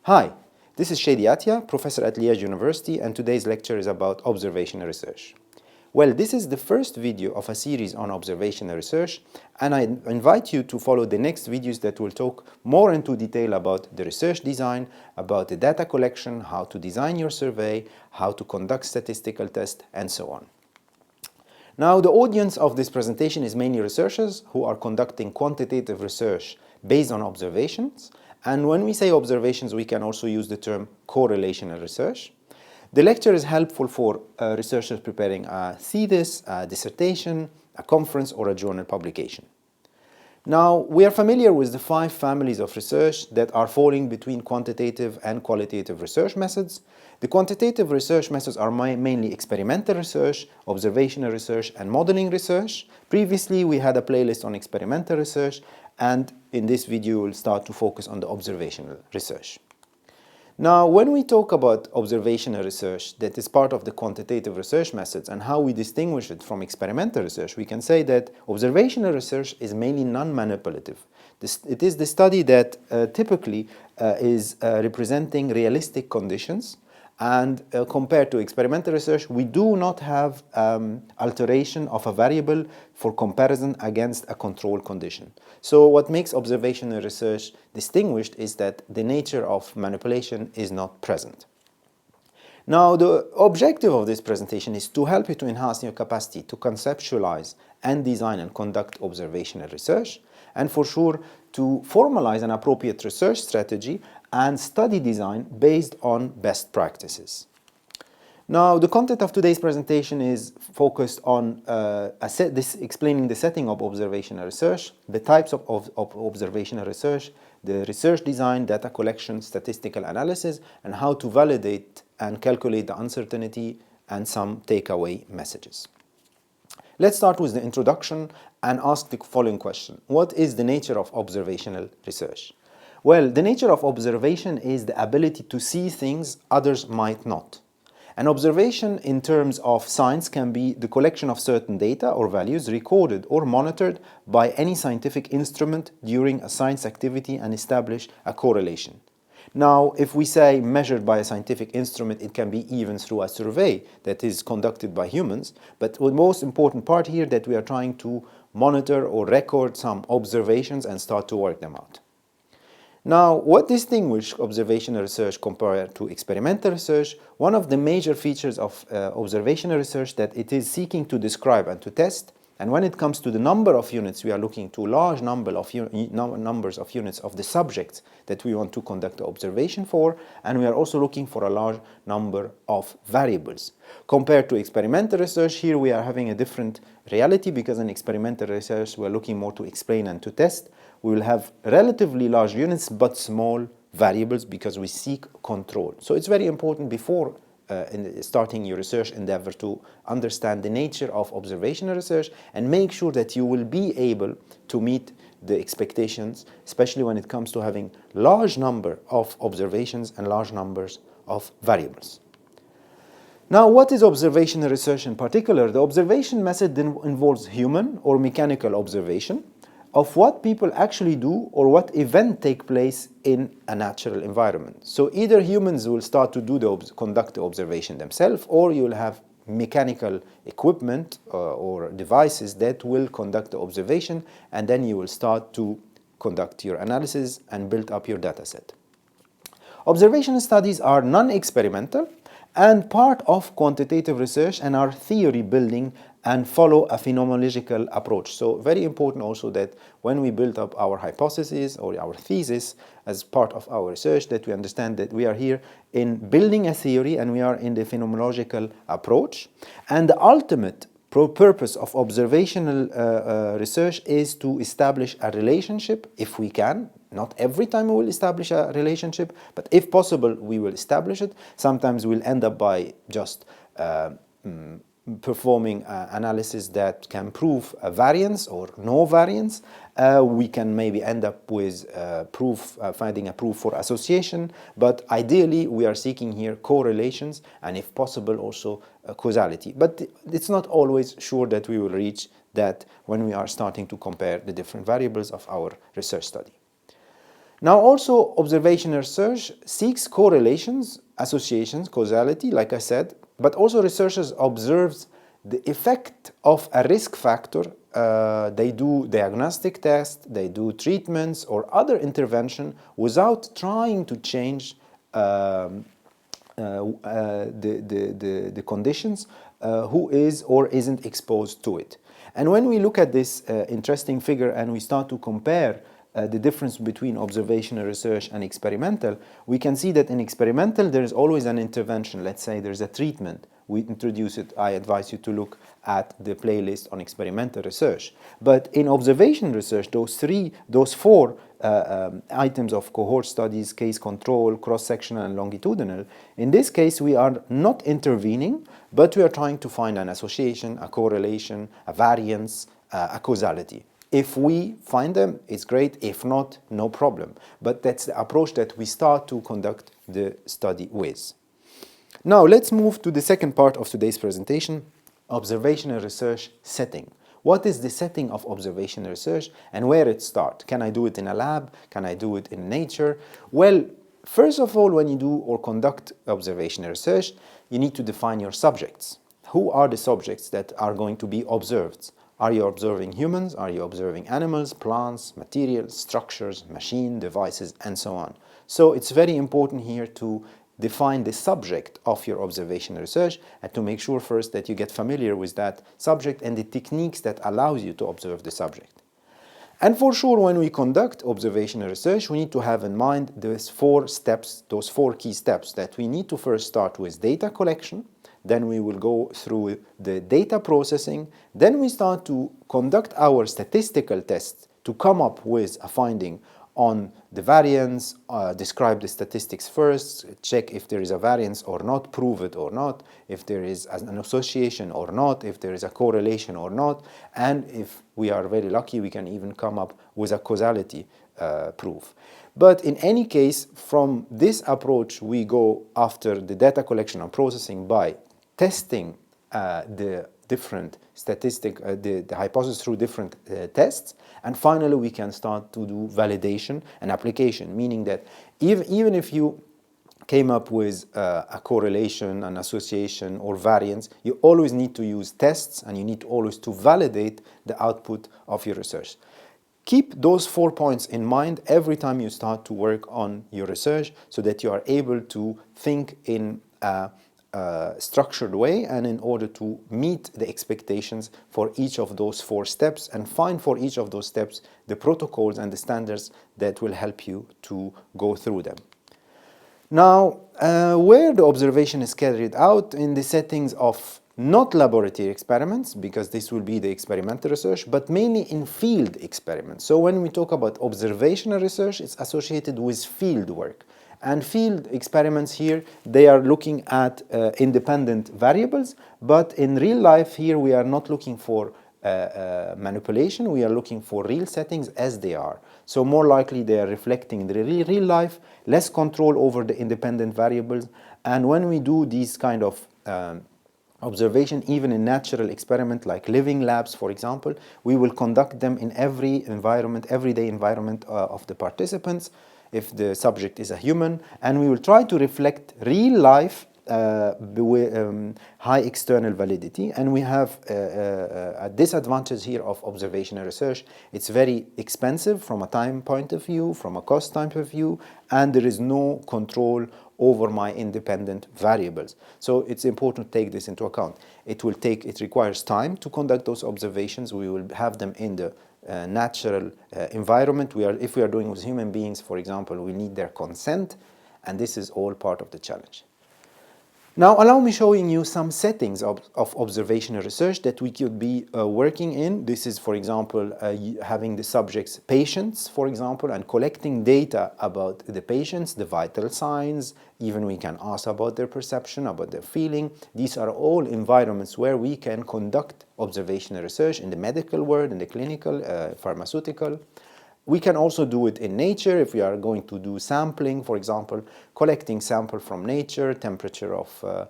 Hi, this is Shady Atia, professor at Liège University, and today's lecture is about observational research. Well, this is the first video of a series on observational research, and I invite you to follow the next videos that will talk more into detail about the research design, about the data collection, how to design your survey, how to conduct statistical tests, and so on. Now, the audience of this presentation is mainly researchers who are conducting quantitative research based on observations. And when we say observations, we can also use the term correlational research. The lecture is helpful for researchers preparing a thesis, a dissertation, a conference, or a journal publication. Now, we are familiar with the 5 families of research that are falling between quantitative and qualitative research methods. The quantitative research methods are mainly experimental research, observational research, and modeling research. Previously, we had a playlist on experimental research, and in this video, we'll start to focus on the observational research. Now, when we talk about observational research that is part of the quantitative research methods and how we distinguish it from experimental research, we can say that observational research is mainly non-manipulative. It is the study that typically is representing realistic conditions, and compared to experimental research, we do not have alteration of a variable for comparison against a control condition. So what makes observational research distinguished is that the nature of manipulation is not present. Now, the objective of this presentation is to help you to enhance your capacity to conceptualize and design and conduct observational research, and for sure to formalize an appropriate research strategy and study design based on best practices. Now, the content of today's presentation is focused on explaining the setting of observational research, the types of observational research, the research design, data collection, statistical analysis, and how to validate and calculate the uncertainty and some takeaway messages. Let's start with the introduction and ask the following question. What is the nature of observational research? Well, the nature of observation is the ability to see things others might not. An observation in terms of science can be the collection of certain data or values recorded or monitored by any scientific instrument during a science activity and establish a correlation. Now, if we say measured by a scientific instrument, it can be even through a survey that is conducted by humans. But the most important part here that we are trying to monitor or record some observations and start to work them out. Now, what distinguishes observational research compared to experimental research? One of the major features of observational research that it is seeking to describe and to test. And when it comes to the number of units, we are looking to large numbers of units of the subjects that we want to conduct the observation for, and we are also looking for a large number of variables. Compared to experimental research, here we are having a different reality, because in experimental research we are looking more to explain and to test. We will have relatively large units but small variables because we seek control. So it's very important before in starting your research endeavor to understand the nature of observational research and make sure that you will be able to meet the expectations, especially when it comes to having large number of observations and large numbers of variables. Now, what is observational research in particular? The observation method involves human or mechanical observation of what people actually do or what event take place in a natural environment. So either humans will start to conduct the observation themselves, or you will have mechanical equipment or devices that will conduct the observation, and then you will start to conduct your analysis and build up your data set. Observational studies are non-experimental and part of quantitative research and are theory building and follow a phenomenological approach. So very important also that when we build up our hypothesis or our thesis as part of our research, that we understand that we are here in building a theory and we are in the phenomenological approach. And the ultimate purpose of observational research is to establish a relationship, if we can. Not every time we will establish a relationship, but if possible, we will establish it. Sometimes we'll end up by just performing analysis that can prove a variance or no variance. We can maybe end up with finding a proof for association, but ideally we are seeking here correlations and if possible also causality. But it's not always sure that we will reach that when we are starting to compare the different variables of our research study. Now also observational research seeks correlations, associations, causality, like I said, but also researchers observes the effect of a risk factor. They do diagnostic tests, they do treatments or other intervention without trying to change the conditions who is or isn't exposed to it. And when we look at this interesting figure and we start to compare the difference between observational research and experimental, we can see that in experimental there is always an intervention. Let's say there's a treatment, we introduce it. I advise you to look at the playlist on experimental research. But in observational research, those four items of cohort studies, case control, cross-sectional and longitudinal, in this case we are not intervening, but we are trying to find an association, a correlation, a variance, a causality. If we find them, it's great. If not, no problem. But that's the approach that we start to conduct the study with. Now let's move to the second part of today's presentation, observational research setting. What is the setting of observational research and where it starts? Can I do it in a lab? Can I do it in nature? Well, first of all, when you do or conduct observational research, you need to define your subjects. Who are the subjects that are going to be observed? Are you observing humans? Are you observing animals, plants, materials, structures, machine, devices, and so on? So it's very important here to define the subject of your observational research and to make sure first that you get familiar with that subject and the techniques that allows you to observe the subject. And for sure, when we conduct observational research, we need to have in mind those four steps, those four key steps, that we need to first start with data collection, then we will go through the data processing, then we start to conduct our statistical tests to come up with a finding on the variance, describe the statistics first, check if there is a variance or not, prove it or not, if there is an association or not, if there is a correlation or not, and if we are very lucky, we can even come up with a causality proof. But in any case, from this approach, we go after the data collection and processing by testing the different the hypothesis through different tests, and finally we can start to do validation and application, meaning that even if you came up with a correlation, an association or variance, you always need to use tests and you need always to validate the output of your research. Keep those 4 points in mind every time you start to work on your research so that you are able to think in a structured way and in order to meet the expectations for each of those 4 steps and find for each of those steps the protocols and the standards that will help you to go through them. Now, where the observation is carried out in the settings of not laboratory experiments, because this will be the experimental research, but mainly in field experiments. So when we talk about observational research, it's associated with field work. And field experiments here, they are looking at independent variables, but in real life here we are not looking for manipulation, we are looking for real settings as they are. So more likely they are reflecting the real life, less control over the independent variables, and when we do these kind of observation, even in natural experiment like living labs, for example, we will conduct them in every environment, everyday environment of the participants, if the subject is a human, and we will try to reflect real life high external validity. And we have a disadvantage here of observational research. It's very expensive from a time point of view, from a cost point of view, and there is no control over my independent variables. So it's important to take this into account. It requires time to conduct those observations. We will have them in the natural environment. If we are doing with human beings, for example, we need their consent, and this is all part of the challenge. Now, allow me showing you some settings of observational research that we could be working in. This is, for example, having the subjects patients, for example, and collecting data about the patients, the vital signs. Even we can ask about their perception, about their feeling. These are all environments where we can conduct observational research in the medical world, in the clinical, pharmaceutical. We can also do it in nature if we are going to do sampling, for example, collecting sample from nature, temperature of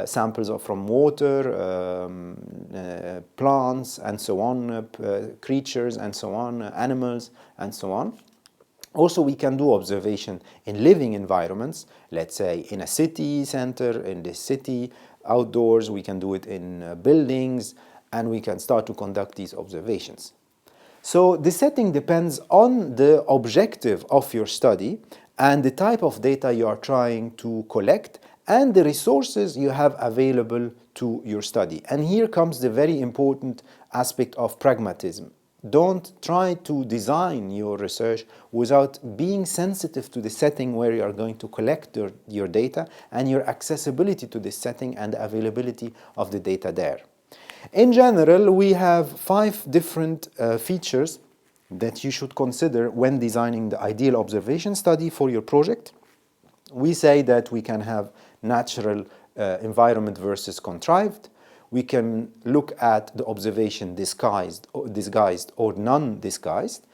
samples from water, plants, and so on, creatures, and so on, animals, and so on. Also, we can do observation in living environments, let's say in a city center, in the city, outdoors, we can do it in buildings, and we can start to conduct these observations. So the setting depends on the objective of your study and the type of data you are trying to collect and the resources you have available to your study. And here comes the very important aspect of pragmatism. Don't try to design your research without being sensitive to the setting where you are going to collect your data and your accessibility to this setting and the availability of the data there. In general, we have 5 different features that you should consider when designing the ideal observation study for your project. We say that we can have natural environment versus contrived. We can look at the observation disguised or non-disguised.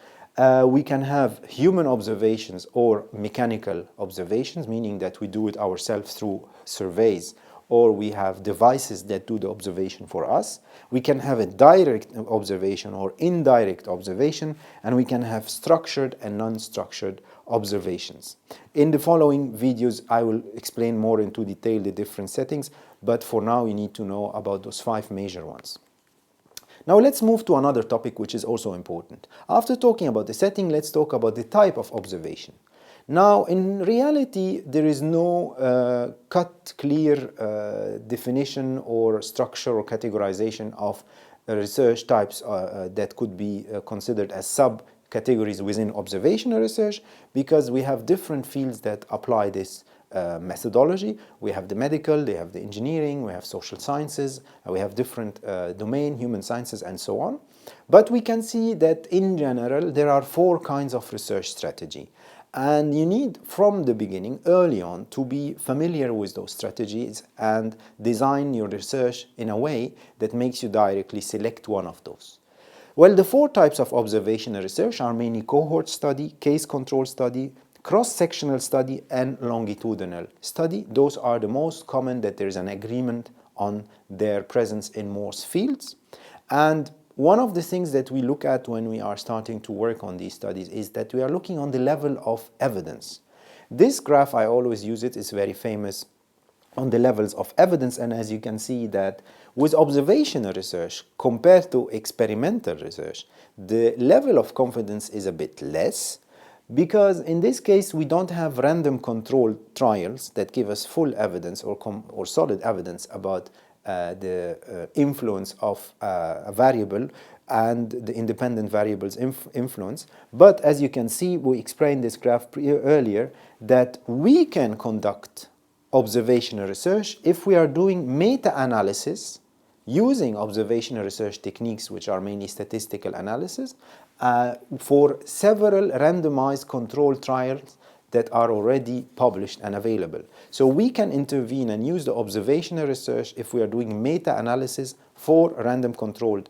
We can have human observations or mechanical observations, meaning that we do it ourselves through surveys, or we have devices that do the observation for us. We can have a direct observation or indirect observation, and we can have structured and non-structured observations. In the following videos, I will explain more into detail the different settings, but for now, you need to know about those 5 major ones. Now let's move to another topic which is also important. After talking about the setting, let's talk about the type of observation. Now, in reality, there is no clear definition or structure or categorization of research types that could be considered as subcategories within observational research, because we have different fields that apply this methodology. We have the medical, they have the engineering, we have social sciences, we have different domain, human sciences, and so on. But we can see that in general, there are 4 kinds of research strategy. And you need, from the beginning, early on, to be familiar with those strategies and design your research in a way that makes you directly select one of those. Well, the 4 types of observational research are mainly cohort study, case control study, cross-sectional study, and longitudinal study. Those are the most common that there is an agreement on their presence in most fields. And one of the things that we look at when we are starting to work on these studies is that we are looking on the level of evidence. This graph, I always use it, is very famous on the levels of evidence, and as you can see that with observational research compared to experimental research, the level of confidence is a bit less, because in this case we don't have random controlled trials that give us full evidence or solid evidence about the influence of a variable and the independent variables influence. But as you can see, we explained this graph earlier, that we can conduct observational research if we are doing meta-analysis using observational research techniques, which are mainly statistical analysis, for several randomized controlled trials that are already published and available. So we can intervene and use the observational research if we are doing meta-analysis for random controlled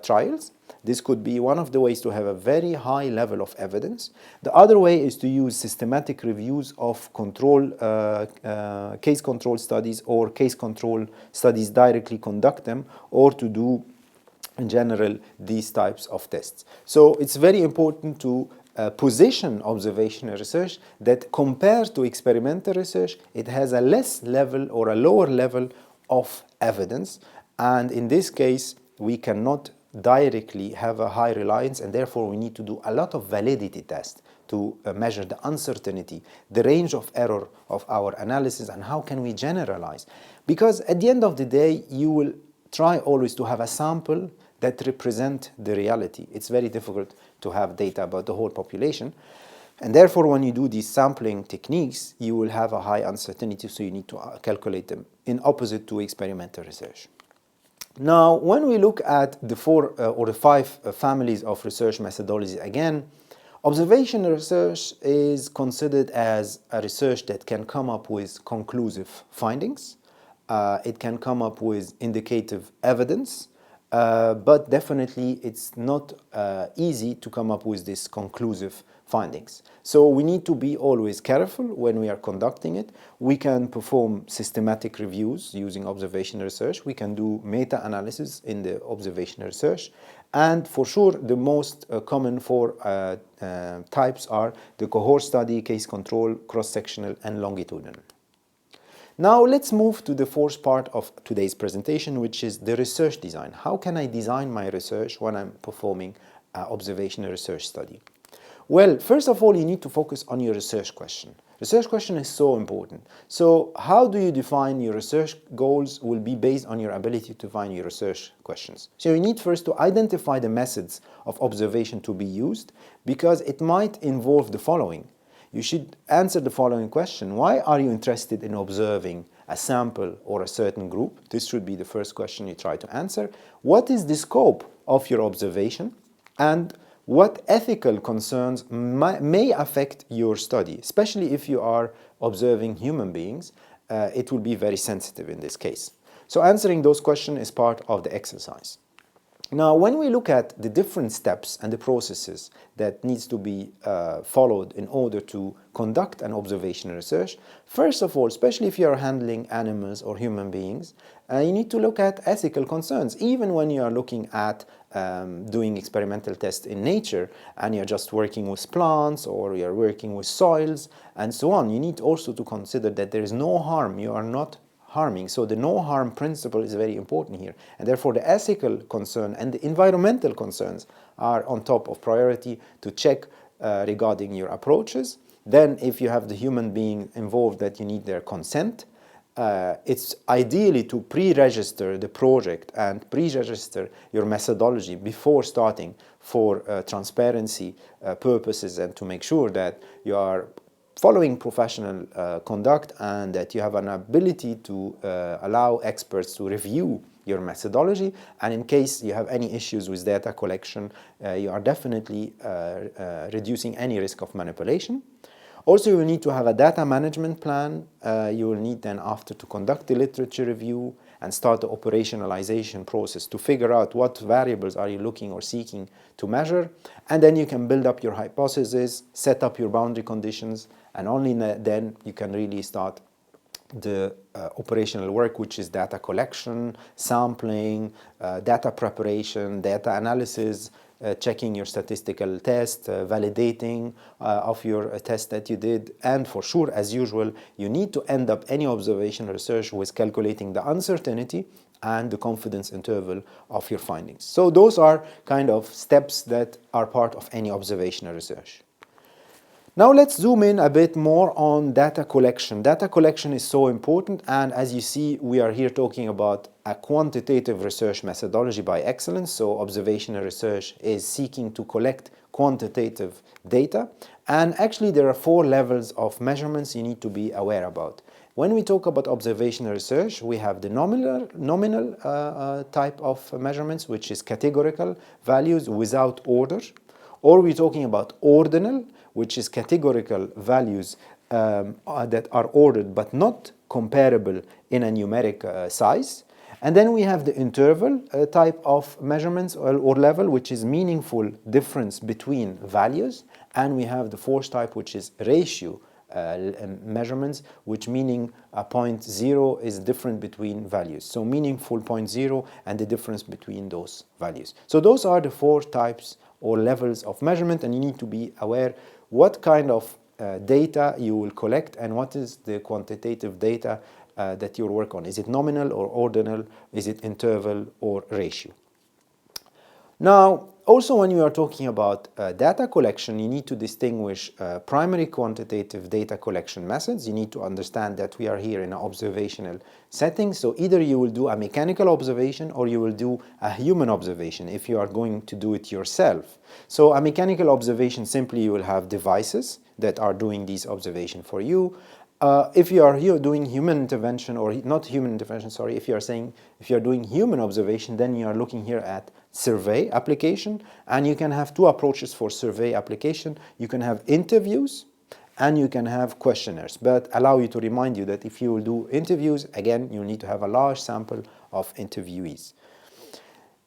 trials. This could be one of the ways to have a very high level of evidence. The other way is to use systematic reviews of case control studies or case control studies, directly conduct them, or to do in general these types of tests. So it's very important to position observational research that compared to experimental research, it has a less level or a lower level of evidence, and in this case we cannot directly have a high reliance, and therefore we need to do a lot of validity tests to measure the uncertainty, the range of error of our analysis, and how can we generalize. Because at the end of the day, you will try always to have a sample that represent the reality. It's very difficult to have data about the whole population. And therefore, when you do these sampling techniques, you will have a high uncertainty, so you need to calculate them in opposite to experimental research. Now, when we look at the 4 or the 5 families of research methodologies, again, observational research is considered as a research that can come up with conclusive findings. It can come up with indicative evidence, but definitely it's not easy to come up with these conclusive findings. So we need to be always careful when we are conducting it. We can perform systematic reviews using observational research. We can do meta-analysis in the observational research. And for sure, the most common four types are the cohort study, case control, cross-sectional, and longitudinal. Now let's move to the fourth part of today's presentation, which is the research design. How can I design my research when I'm performing an observational research study? Well, first of all, you need to focus on your research question. Research question is so important. So how do you define your research goals will be based on your ability to define your research questions. So you need first to identify the methods of observation to be used, because it might involve the following. You should answer the following question. Why are you interested in observing a sample or a certain group? This should be the first question you try to answer. What is the scope of your observation? And what ethical concerns may affect your study, especially if you are observing human beings? It will be very sensitive in this case. So answering those questions is part of the exercise. Now, when we look at the different steps and the processes that needs to be followed in order to conduct an observational research, first of all, especially if you are handling animals or human beings, you need to look at ethical concerns. Even when you are looking at doing experimental tests in nature and you're just working with plants or you're working with soils and so on, you need also to consider that there is no harm. You are not harming. So the no harm principle is very important here. And therefore the ethical concern and the environmental concerns are on top of priority to check regarding your approaches. Then if you have the human being involved, that you need their consent. It's ideally to pre-register the project and pre-register your methodology before starting for transparency purposes and to make sure that you are following professional conduct and that you have an ability to allow experts to review your methodology. And in case you have any issues with data collection, you are definitely reducing any risk of manipulation. Also, you will need to have a data management plan. You will need then after to conduct the literature review and start the operationalization process to figure out what variables are you looking or seeking to measure. And then you can build up your hypothesis, set up your boundary conditions, and only then you can really start the operational work, which is data collection, sampling, data preparation, data analysis, checking your statistical test, validating of your test that you did, and for sure, as usual, you need to end up any observational research with calculating the uncertainty and the confidence interval of your findings. So those are kind of steps that are part of any observational research. Now let's zoom in a bit more on data collection. Data collection is so important, and as you see, we are here talking about a quantitative research methodology by excellence. So observational research is seeking to collect quantitative data, and actually there are 4 levels of measurements you need to be aware about. When we talk about observational research, we have the nominal type of measurements, which is categorical values without order, or we're talking about ordinal, which is categorical values that are ordered but not comparable in a numeric size. And then we have the interval type of measurements or level, which is meaningful difference between values. And we have the 4th type, which is ratio measurements, which meaning a 0.0 is different between values. So meaningful 0.0 and the difference between those values. So those are the 4 types or levels of measurement, and you need to be aware what kind of data you will collect and what is the quantitative data that you work on. Is it nominal or ordinal? Is it interval or ratio? Now, also when you are talking about data collection, you need to distinguish primary quantitative data collection methods. You need to understand that we are here in an observational setting. So either you will do a mechanical observation or you will do a human observation if you are going to do it yourself. So a mechanical observation, simply you will have devices that are doing these observations for you. If you are here doing human intervention, or not human intervention, sorry, if you are doing human observation, then you are looking here at survey application, and you can have 2 approaches for survey application. You can have interviews and you can have questionnaires, but allow you to remind you that if you will do interviews, again, you need to have a large sample of interviewees.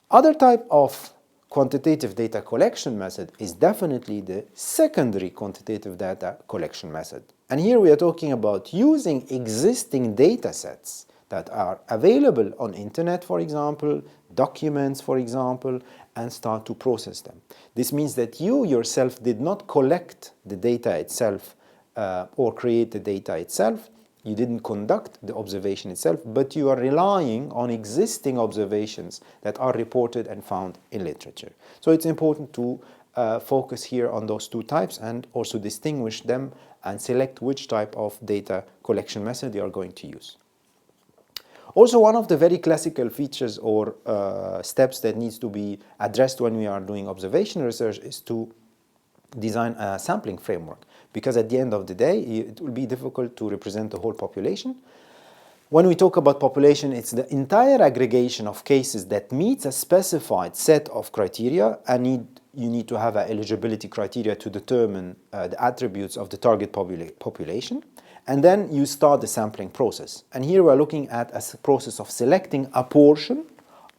Other type of quantitative data collection method is definitely the secondary quantitative data collection method. And here we are talking about using existing data sets that are available on internet, for example, documents, for example, and start to process them. This means that you yourself did not collect the data itself or create the data itself. You didn't conduct the observation itself, but you are relying on existing observations that are reported and found in literature. So it's important to focus here on those two types and also distinguish them and select which type of data collection method you are going to use. Also, one of the very classical features or steps that needs to be addressed when we are doing observational research is to design a sampling framework, because at the end of the day it will be difficult to represent the whole population. When we talk about population, it's the entire aggregation of cases that meets a specified set of criteria, and you need to have an eligibility criteria to determine the attributes of the target population. And then you start the sampling process. And here we're looking at a process of selecting a portion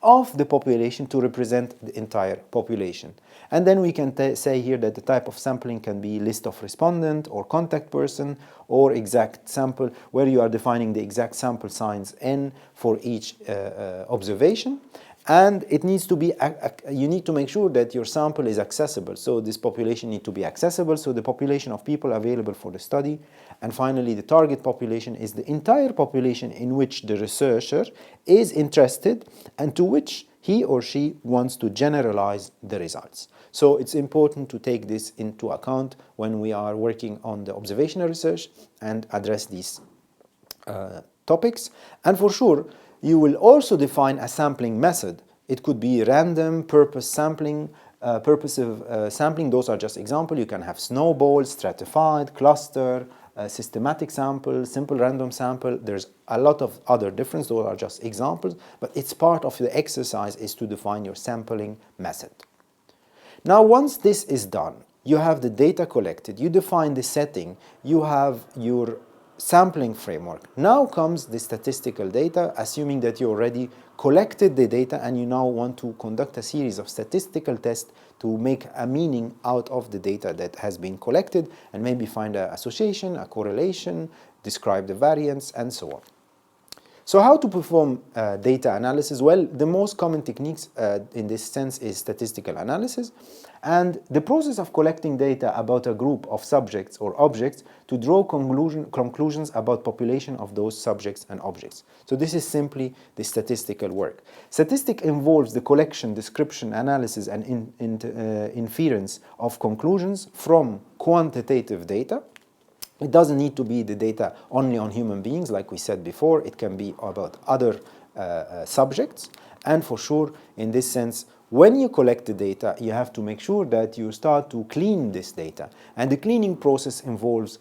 of the population to represent the entire population. And then we can say here that the type of sampling can be list of respondent or contact person or exact sample, where you are defining the exact sample size n for each observation. And it needs to be, you need to make sure that your sample is accessible. So this population needs to be accessible, so the population of people available for the study. And finally, the target population is the entire population in which the researcher is interested and to which he or she wants to generalize the results. So it's important to take this into account when we are working on the observational research and address these topics. And for sure, you will also define a sampling method. It could be random, purpose sampling, purposive sampling. Those are just examples. You can have snowball, stratified, cluster, systematic sample, simple random sample. There's a lot of other difference. Those are just examples, but it's part of the exercise is to define your sampling method. Now, once this is done, you have the data collected, you define the setting, you have your sampling framework. Now comes the statistical data, assuming that you already collected the data and you now want to conduct a series of statistical tests to make a meaning out of the data that has been collected and maybe find an association, a correlation, describe the variance, and so on. So how to perform data analysis? Well, the most common techniques in this sense is statistical analysis, and the process of collecting data about a group of subjects or objects to draw conclusions about population of those subjects and objects. So this is simply the statistical work. Statistics involves the collection, description, analysis, and inference of conclusions from quantitative data. It doesn't need to be the data only on human beings, like we said before. It can be about other subjects. And for sure, in this sense, when you collect the data, you have to make sure that you start to clean this data. And the cleaning process involves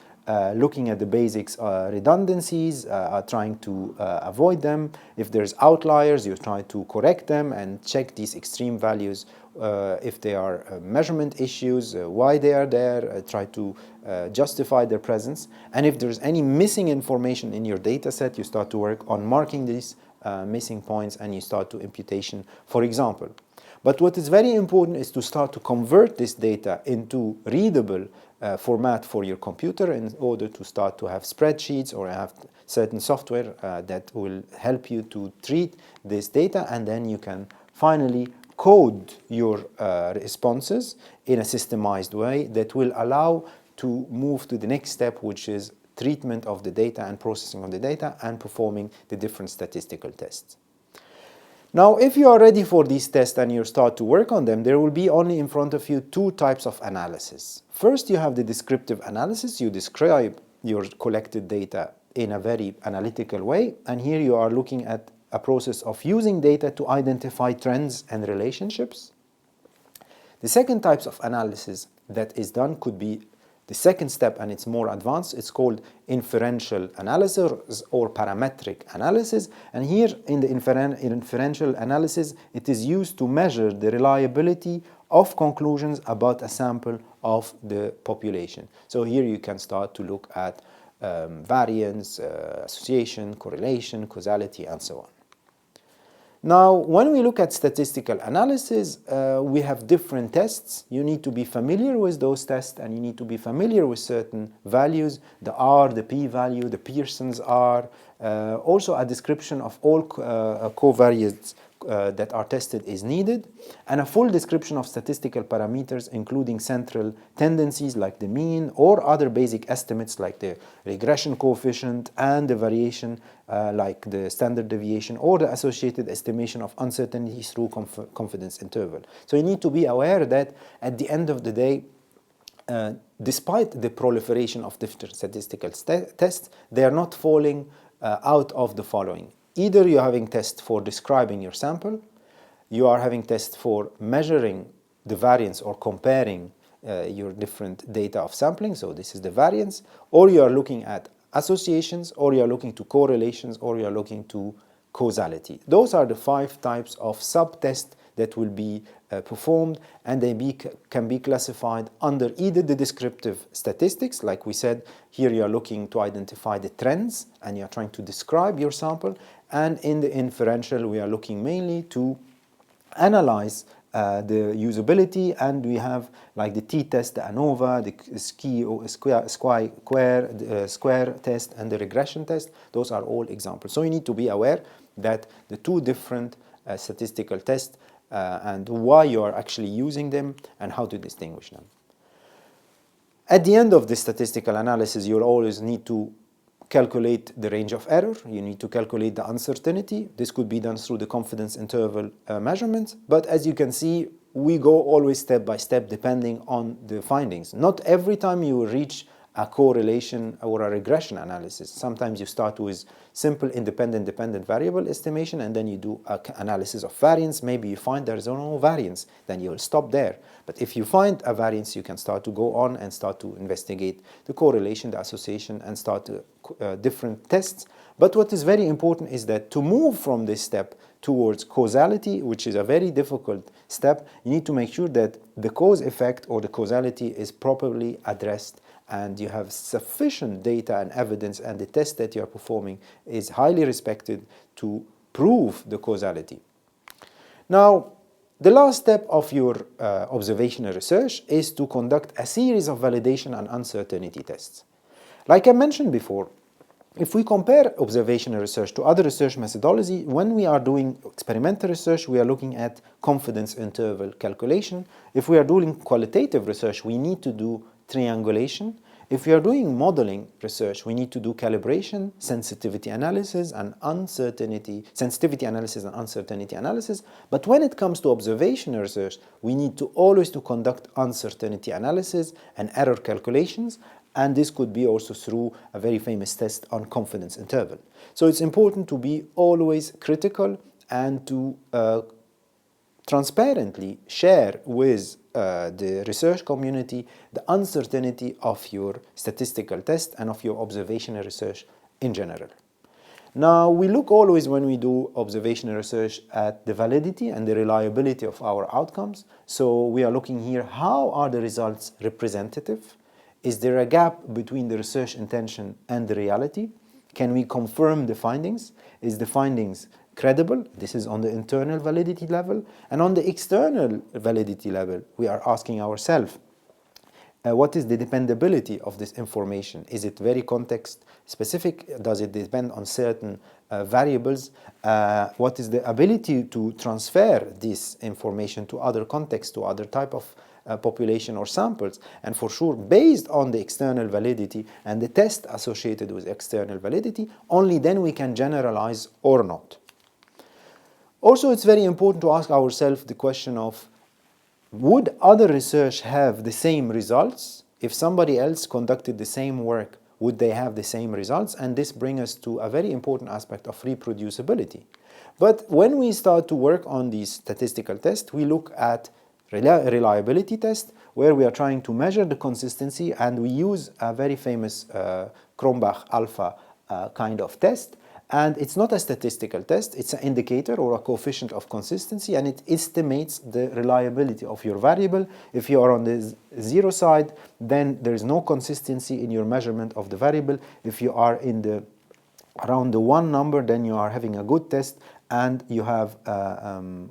looking at the basics, redundancies, trying to avoid them. If there's outliers, you try to correct them and check these extreme values. If they are measurement issues, why they are there, try to justify their presence. And if there's any missing information in your data set, you start to work on marking these missing points and you start to imputation, for example. But what is very important is to start to convert this data into readable format for your computer in order to start to have spreadsheets or have certain software that will help you to treat this data, and then you can finally code your responses in a systemized way that will allow to move to the next step, which is treatment of the data and processing of the data and performing the different statistical tests. Now, if you are ready for these tests and you start to work on them, there will be only in front of you two types of analysis. First, you have the descriptive analysis. You describe your collected data in a very analytical way, and here you are looking at a process of using data to identify trends and relationships. The second type of analysis that is done could be the second step, and it's more advanced. It's called inferential analysis or parametric analysis. And here in the inferential analysis, it is used to measure the reliability of conclusions about a sample of the population. So here you can start to look at variance, association, correlation, causality, and so on. Now, when we look at statistical analysis, we have different tests. You need to be familiar with those tests, and you need to be familiar with certain values, the R, the p-value, the Pearson's R, also a description of all covariates that are tested is needed, and a full description of statistical parameters including central tendencies like the mean or other basic estimates like the regression coefficient and the variation like the standard deviation or the associated estimation of uncertainty through confidence interval. So you need to be aware that at the end of the day, despite the proliferation of different statistical tests, they are not falling out of the following. Either you're having tests for describing your sample, you are having tests for measuring the variance or comparing your different data of sampling, so this is the variance, or you are looking at associations, or you are looking to correlations, or you are looking to causality. Those are the 5 types of sub-tests that will be performed, and they can be classified under either the descriptive statistics, like we said, here you are looking to identify the trends and you are trying to describe your sample, and in the inferential we are looking mainly to analyze the usability, and we have like the t-test, the ANOVA, the square test, and the regression test. Those are all examples. So you need to be aware that the 2 different statistical tests and why you are actually using them and how to distinguish them. At the end of the statistical analysis, you'll always need to calculate the range of error. You need to calculate the uncertainty. This could be done through the confidence interval measurements. But as you can see, we go always step by step depending on the findings. Not every time you will reach a correlation or a regression analysis. Sometimes you start with simple independent variable estimation, and then you do an analysis of variance. Maybe you find there is no variance, then you will stop there. But if you find a variance, you can start to go on and start to investigate the correlation, the association, and start different tests. But what is very important is that to move from this step towards causality, which is a very difficult step, you need to make sure that the cause effect or the causality is properly addressed, and you have sufficient data and evidence, and the test that you are performing is highly respected to prove the causality. Now, the last step of your observational research is to conduct a series of validation and uncertainty tests. Like I mentioned before, if we compare observational research to other research methodology, when we are doing experimental research, we are looking at confidence interval calculation. If we are doing qualitative research, we need to do triangulation. If we are doing modeling research, we need to do calibration, sensitivity analysis, and sensitivity analysis and uncertainty analysis. But when it comes to observational research, we need to always conduct uncertainty analysis and error calculations, and this could be also through a very famous test on confidence interval. So it's important to be always critical and to transparently share with the research community the uncertainty of your statistical test and of your observational research in general. Now, we look always when we do observational research at the validity and the reliability of our outcomes. So we are looking here, how are the results representative? Is there a gap between the research intention and the reality? Can we confirm the findings? Is the findings credible? This is on the internal validity level. And on the external validity level, we are asking ourselves, what is the dependability of this information? Is it very context specific? Does it depend on certain variables? What is the ability to transfer this information to other contexts, to other type of population or samples? And for sure, based on the external validity and the test associated with external validity, only then we can generalize or not. Also, it's very important to ask ourselves the question of, would other research have the same results? If somebody else conducted the same work, would they have the same results? And this brings us to a very important aspect of reproducibility. But when we start to work on these statistical tests, we look at reliability test, where we are trying to measure the consistency, and we use a very famous Cronbach alpha kind of test. And it's not a statistical test, it's an indicator or a coefficient of consistency, and it estimates the reliability of your variable. If you are on the 0 side, then there is no consistency in your measurement of the variable. If you are in the around the one number, then you are having a good test and you have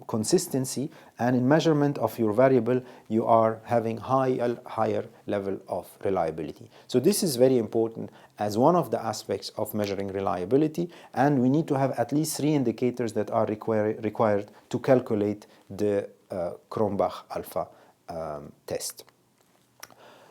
consistency, and in measurement of your variable you are having higher level of reliability. So this is very important as one of the aspects of measuring reliability, and we need to have at least 3 indicators that are required to calculate the Cronbach alpha test.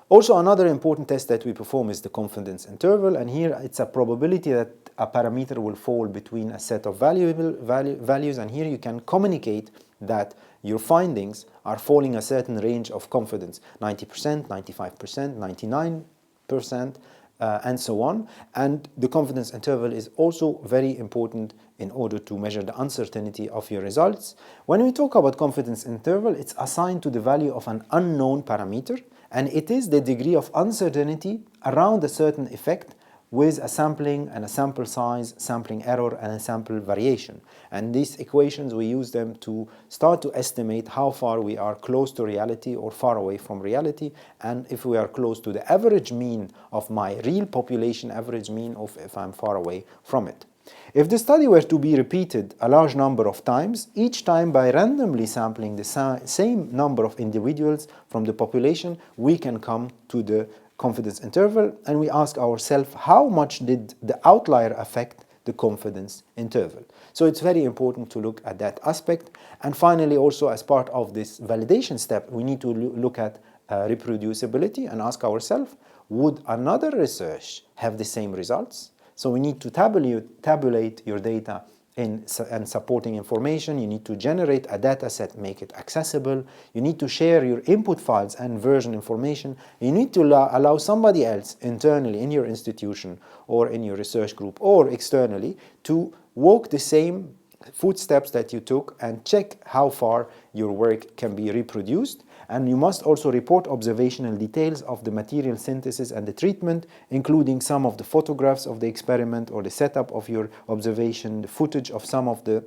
Also, another important test that we perform is the confidence interval, and here it's a probability that a parameter will fall between a set of values, and here you can communicate that your findings are falling a certain range of confidence, 90%, 95%, 99%, and so on. And the confidence interval is also very important in order to measure the uncertainty of your results. When we talk about confidence interval, it's assigned to the value of an unknown parameter, and it is the degree of uncertainty around a certain effect with a sampling and a sample size, sampling error, and a sample variation. And these equations, we use them to start to estimate how far we are close to reality or far away from reality, and if we are close to the average mean of my real population average mean, or if I'm far away from it. If the study were to be repeated a large number of times, each time by randomly sampling the same number of individuals from the population, we can come to the confidence interval, and we ask ourselves how much did the outlier affect the confidence interval. So it's very important to look at that aspect. And finally, also as part of this validation step, we need to look at reproducibility and ask ourselves, would another research have the same results? So we need to tabulate your data and supporting information. You need to generate a data set, make it accessible. You need to share your input files and version information. You need to allow somebody else internally in your institution or in your research group or externally to walk the same footsteps that you took and check how far your work can be reproduced. And you must also report observational details of the material synthesis and the treatment, including some of the photographs of the experiment or the setup of your observation, the footage of some of the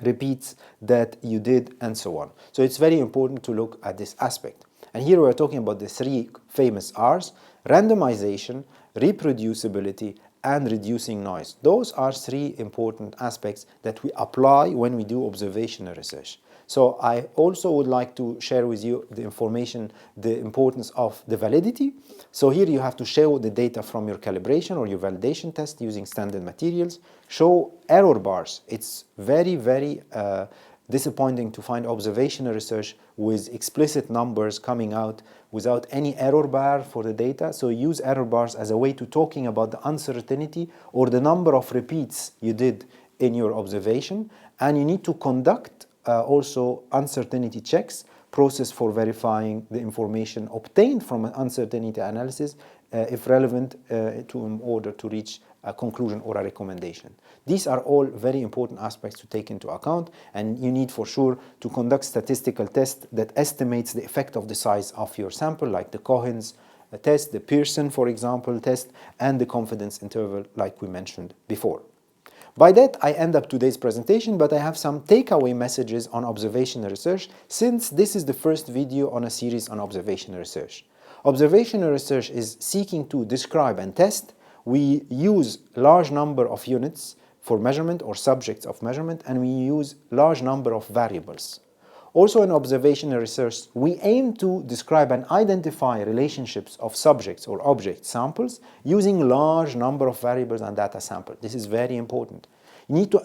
repeats that you did, and so on. So it's very important to look at this aspect. And here we're talking about the 3 famous R's: randomization, reproducibility, and reducing noise. Those are 3 important aspects that we apply when we do observational research. So I also would like to share with you the information, the importance of the validity. So here you have to show the data from your calibration or your validation test using standard materials. Show error bars. It's very, very disappointing to find observational research with explicit numbers coming out without any error bar for the data. So use error bars as a way to talking about the uncertainty or the number of repeats you did in your observation. And you need to conduct also uncertainty checks, process for verifying the information obtained from an uncertainty analysis if relevant in order to reach a conclusion or a recommendation. These are all very important aspects to take into account, and you need for sure to conduct statistical tests that estimates the effect of the size of your sample, like the Cohen's test, the Pearson, for example, test, and the confidence interval like we mentioned before. By that, I end up today's presentation, but I have some takeaway messages on observational research, since this is the first video on a series on observational research. Observational research is seeking to describe and test. We use large number of units for measurement or subjects of measurement, and we use large number of variables. Also in observational research, we aim to describe and identify relationships of subjects or object samples using large number of variables and data samples. This is very important. You need to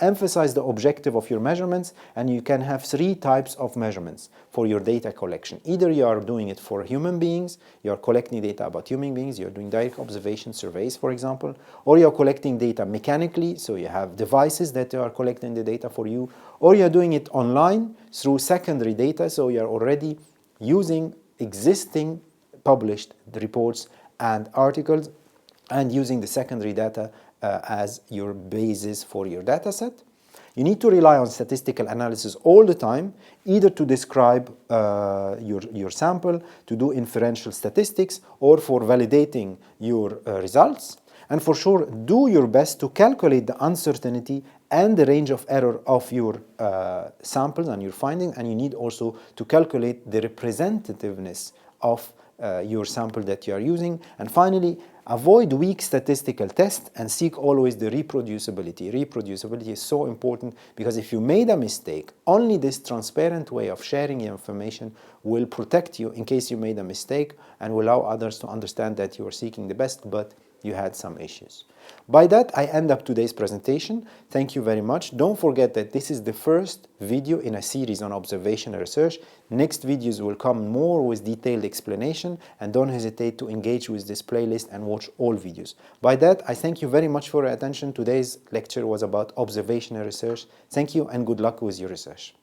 emphasize the objective of your measurements, and you can have 3 types of measurements for your data collection. Either you are doing it for human beings, you are collecting data about human beings, you are doing direct observation surveys, for example, or you are collecting data mechanically, so you have devices that are collecting the data for you, or you are doing it online through secondary data, so you are already using existing published reports and articles and using the secondary data as your basis for your data set. You need to rely on statistical analysis all the time, either to describe your sample, to do inferential statistics, or for validating your results. And for sure, do your best to calculate the uncertainty and the range of error of your samples and your findings, and you need also to calculate the representativeness of your sample that you are using. And finally, Avoid weak statistical tests and seek always the reproducibility. Reproducibility is so important because if you made a mistake, only this transparent way of sharing information will protect you in case you made a mistake and will allow others to understand that you are seeking the best, but you had some issues. By that, I end up today's presentation. Thank you very much. Don't forget that this is the first video in a series on observational research. Next videos will come more with detailed explanation, and don't hesitate to engage with this playlist and watch all videos. By that, I thank you very much for your attention. Today's lecture was about observational research. Thank you and good luck with your research.